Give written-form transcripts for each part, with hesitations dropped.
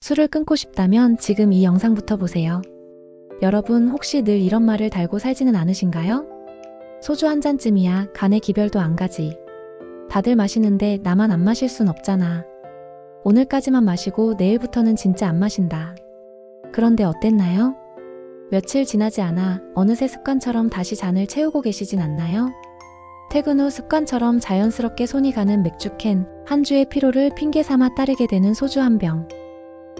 술을 끊고 싶다면 지금 이 영상부터 보세요. 여러분 혹시 늘 이런 말을 달고 살지는 않으신가요? 소주 한 잔쯤이야 간에 기별도 안 가지. 다들 마시는데 나만 안 마실 순 없잖아. 오늘까지만 마시고 내일부터는 진짜 안 마신다. 그런데 어땠나요? 며칠 지나지 않아 어느새 습관처럼 다시 잔을 채우고 계시진 않나요? 퇴근 후 습관처럼 자연스럽게 손이 가는 맥주캔, 한 주의 피로를 핑계 삼아 따르게 되는 소주 한 병.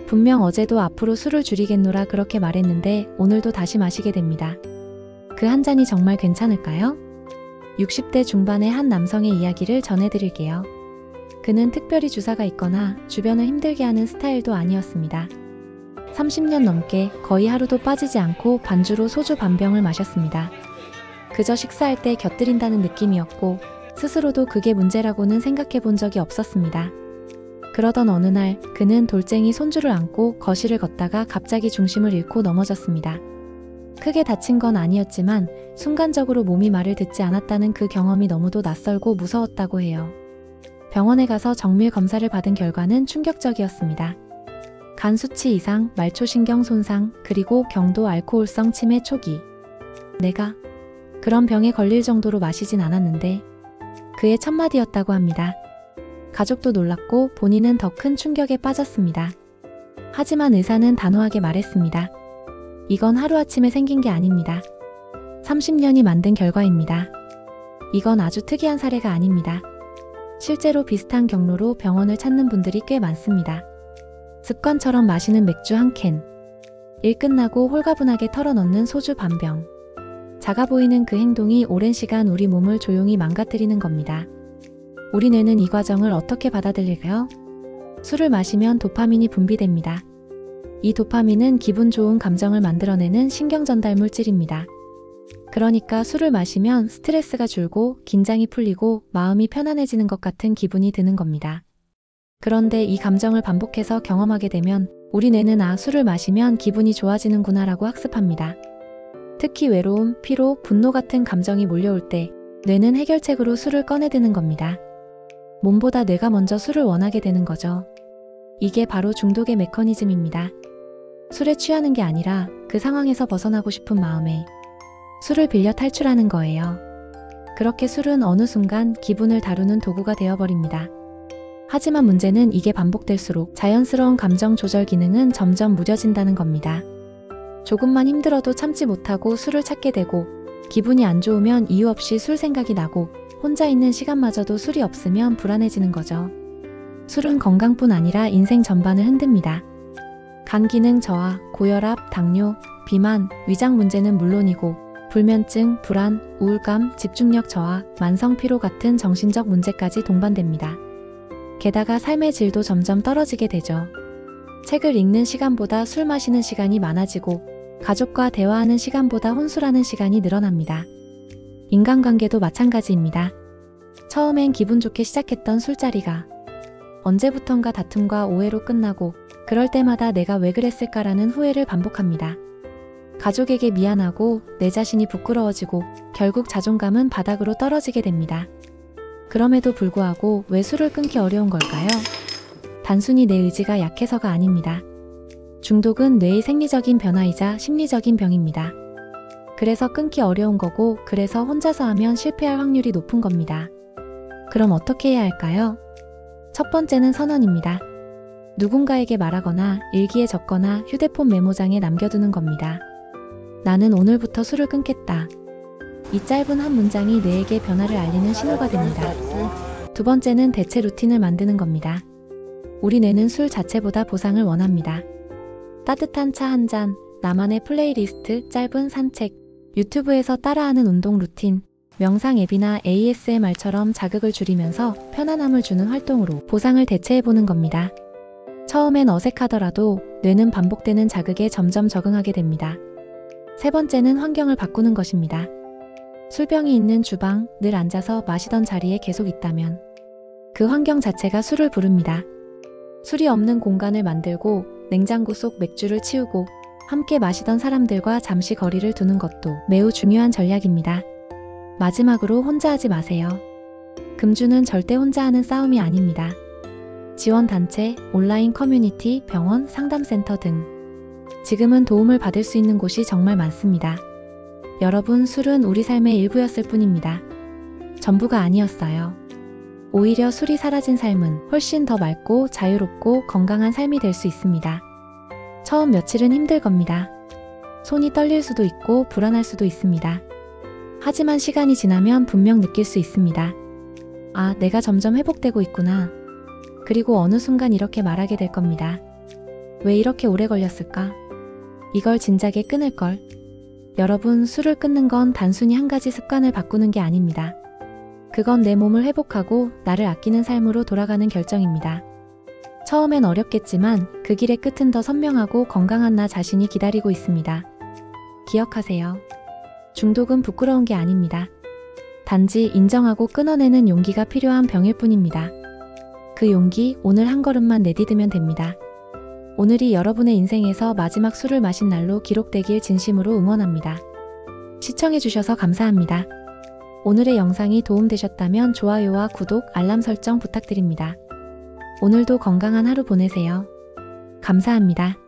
분명 어제도 앞으로 술을 줄이겠노라 그렇게 말했는데 오늘도 다시 마시게 됩니다. 그 한 잔이 정말 괜찮을까요? 60대 중반의 한 남성의 이야기를 전해드릴게요. 그는 특별히 주사가 있거나 주변을 힘들게 하는 스타일도 아니었습니다. 30년 넘게 거의 하루도 빠지지 않고 반주로 소주 반병을 마셨습니다. 그저 식사할 때 곁들인다는 느낌이었고 스스로도 그게 문제라고는 생각해 본 적이 없었습니다. 그러던 어느 날 그는 돌쟁이 손주를 안고 거실을 걷다가 갑자기 중심을 잃고 넘어졌습니다. 크게 다친 건 아니었지만 순간적으로 몸이 말을 듣지 않았다는 그 경험이 너무도 낯설고 무서웠다고 해요. 병원에 가서 정밀 검사를 받은 결과는 충격적이었습니다. 간 수치 이상, 말초신경 손상, 그리고 경도 알코올성 치매 초기. 내가 그런 병에 걸릴 정도로 마시진 않았는데 그의 첫마디였다고 합니다. 가족도 놀랐고 본인은 더 큰 충격에 빠졌습니다. 하지만 의사는 단호하게 말했습니다. 이건 하루아침에 생긴 게 아닙니다. 30년이 만든 결과입니다. 이건 아주 특이한 사례가 아닙니다. 실제로 비슷한 경로로 병원을 찾는 분들이 꽤 많습니다. 습관처럼 마시는 맥주 한 캔. 일 끝나고 홀가분하게 털어넣는 소주 반 병. 작아 보이는 그 행동이 오랜 시간 우리 몸을 조용히 망가뜨리는 겁니다. 우리 뇌는 이 과정을 어떻게 받아들일까요? 술을 마시면 도파민이 분비됩니다. 이 도파민은 기분 좋은 감정을 만들어내는 신경전달 물질입니다. 그러니까 술을 마시면 스트레스가 줄고 긴장이 풀리고 마음이 편안해지는 것 같은 기분이 드는 겁니다. 그런데 이 감정을 반복해서 경험하게 되면 우리 뇌는 술을 마시면 기분이 좋아지는구나 라고 학습합니다. 특히 외로움, 피로, 분노 같은 감정이 몰려올 때 뇌는 해결책으로 술을 꺼내드는 겁니다. 몸보다 뇌가 먼저 술을 원하게 되는 거죠. 이게 바로 중독의 메커니즘입니다. 술에 취하는 게 아니라 그 상황에서 벗어나고 싶은 마음에 술을 빌려 탈출하는 거예요. 그렇게 술은 어느 순간 기분을 다루는 도구가 되어버립니다. 하지만 문제는 이게 반복될수록 자연스러운 감정 조절 기능은 점점 무뎌진다는 겁니다. 조금만 힘들어도 참지 못하고 술을 찾게 되고 기분이 안 좋으면 이유 없이 술 생각이 나고 혼자 있는 시간마저도 술이 없으면 불안해지는 거죠. 술은 건강뿐 아니라 인생 전반을 흔듭니다. 간 기능 저하, 고혈압, 당뇨, 비만, 위장 문제는 물론이고 불면증, 불안, 우울감, 집중력 저하, 만성 피로 같은 정신적 문제까지 동반됩니다. 게다가 삶의 질도 점점 떨어지게 되죠. 책을 읽는 시간보다 술 마시는 시간이 많아지고 가족과 대화하는 시간보다 혼술하는 시간이 늘어납니다. 인간관계도 마찬가지입니다. 처음엔 기분 좋게 시작했던 술자리가 언제부턴가 다툼과 오해로 끝나고 그럴 때마다 내가 왜 그랬을까라는 후회를 반복합니다. 가족에게 미안하고 내 자신이 부끄러워지고 결국 자존감은 바닥으로 떨어지게 됩니다. 그럼에도 불구하고 왜 술을 끊기 어려운 걸까요? 단순히 내 의지가 약해서가 아닙니다. 중독은 뇌의 생리적인 변화이자 심리적인 병입니다. 그래서 끊기 어려운 거고 그래서 혼자서 하면 실패할 확률이 높은 겁니다. 그럼 어떻게 해야 할까요? 첫 번째는 선언입니다. 누군가에게 말하거나 일기에 적거나 휴대폰 메모장에 남겨두는 겁니다. 나는 오늘부터 술을 끊겠다. 이 짧은 한 문장이 뇌에게 변화를 알리는 신호가 됩니다. 두 번째는 대체 루틴을 만드는 겁니다. 우리 뇌는 술 자체보다 보상을 원합니다. 따뜻한 차 한 잔, 나만의 플레이리스트, 짧은 산책, 유튜브에서 따라하는 운동 루틴, 명상 앱이나 ASMR처럼 자극을 줄이면서 편안함을 주는 활동으로 보상을 대체해보는 겁니다. 처음엔 어색하더라도 뇌는 반복되는 자극에 점점 적응하게 됩니다. 세 번째는 환경을 바꾸는 것입니다. 술병이 있는 주방, 늘 앉아서 마시던 자리에 계속 있다면 그 환경 자체가 술을 부릅니다. 술이 없는 공간을 만들고 냉장고 속 맥주를 치우고 함께 마시던 사람들과 잠시 거리를 두는 것도 매우 중요한 전략입니다. 마지막으로 혼자 하지 마세요. 금주는 절대 혼자 하는 싸움이 아닙니다. 지원단체, 온라인 커뮤니티, 병원, 상담센터 등. 지금은 도움을 받을 수 있는 곳이 정말 많습니다. 여러분, 술은 우리 삶의 일부였을 뿐입니다. 전부가 아니었어요. 오히려 술이 사라진 삶은 훨씬 더 맑고 자유롭고 건강한 삶이 될 수 있습니다. 처음 며칠은 힘들 겁니다. 손이 떨릴 수도 있고 불안할 수도 있습니다. 하지만 시간이 지나면 분명 느낄 수 있습니다. 아, 내가 점점 회복되고 있구나. 그리고 어느 순간 이렇게 말하게 될 겁니다. 왜 이렇게 오래 걸렸을까? 이걸 진작에 끊을걸. 여러분, 술을 끊는 건 단순히 한 가지 습관을 바꾸는 게 아닙니다. 그건 내 몸을 회복하고 나를 아끼는 삶으로 돌아가는 결정입니다. 처음엔 어렵겠지만 그 길의 끝은 더 선명하고 건강한 나 자신이 기다리고 있습니다. 기억하세요. 중독은 부끄러운 게 아닙니다. 단지 인정하고 끊어내는 용기가 필요한 병일 뿐입니다. 그 용기, 오늘 한 걸음만 내디디면 됩니다. 오늘이 여러분의 인생에서 마지막 술을 마신 날로 기록되길 진심으로 응원합니다. 시청해주셔서 감사합니다. 오늘의 영상이 도움되셨다면 좋아요와 구독, 알람 설정 부탁드립니다. 오늘도 건강한 하루 보내세요. 감사합니다.